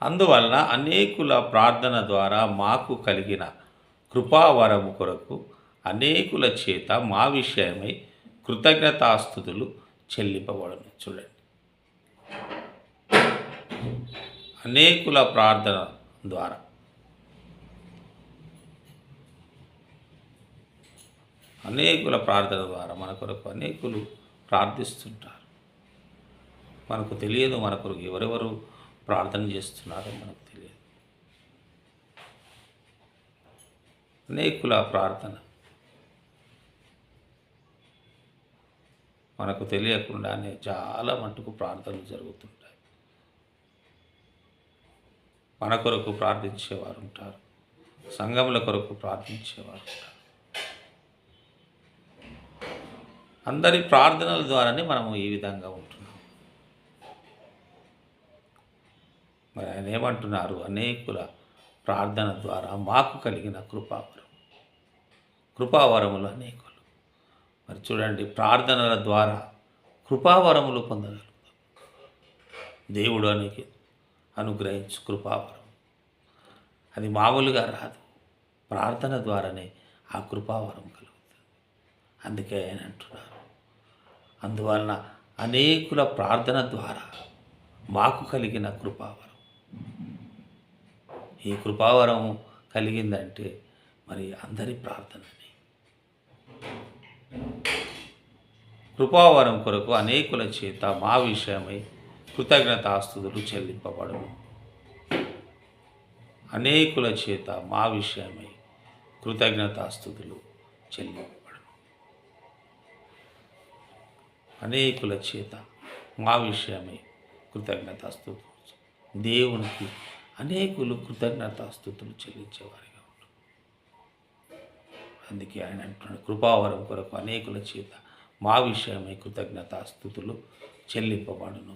అందువలన అనేకుల ప్రార్థన ద్వారా మాకు కలిగిన కృపావరము కొరకు అనేకుల చేత మా విషయమై కృతజ్ఞతాస్థుతులు చెల్లింపబడును. చూడండి, అనేకుల ప్రార్థన ద్వారా మన కొరకు అనేకులు ప్రార్థిస్తుంటారు. మనకు తెలియదు మన కొరకు ఎవరెవరు ప్రార్థన చేస్తున్నారో మనకు తెలియదు. అనేకుల ప్రార్థన మనకు తెలియకుండానే చాలా మటుకు ప్రార్థనలు జరుగుతుంటాయి. మన కొరకు ప్రార్థించేవారు ఉంటారు, సంఘముల కొరకు ప్రార్థించేవారు ఉంటారు. అందరి ప్రార్థనల ద్వారానే మనము ఈ విధంగా ఉంటున్నాం. మరి ఆయన ఏమంటున్నారు? అనేకుల ప్రార్థన ద్వారా మాకు కలిగిన కృపావరములు అనేకులు. మరి చూడండి, ప్రార్థనల ద్వారా కృపావరములు పొందగలుగుతాం. దేవుడు అనేది అనుగ్రహించు కృపావరం, అది మామూలుగా రాదు, ప్రార్థన ద్వారానే ఆ కృపావరం కలుగుతుంది. అందుకే ఆయన అంటున్నారు, అందువలన అనేకుల ప్రార్థన ద్వారా మాకు కలిగిన కృపావరం. ఈ కృపావరం కలిగిందంటే మరి అందరి ప్రార్థనని. కృపావరం కొరకు అనేకుల చేత మా విషయమై కృతజ్ఞతాస్తుతులు చెల్లింపబడును. అనేకుల చేత మా విషయమై కృతజ్ఞతాస్తుతులు చెల్లింపబడును. అనేకుల చేత మా విషయమై కృతజ్ఞతాస్తుతులు. దేవునికి అనేకులు కృతజ్ఞతాస్తుతులు చెల్లించేవారిగా ఉంటారు. అందుకే ఆయన అంటున్నాడు, కృపావరం కొరకు అనేకుల చేత మా విషయమై కృతజ్ఞతాస్తుతులు చెల్లింపబడును.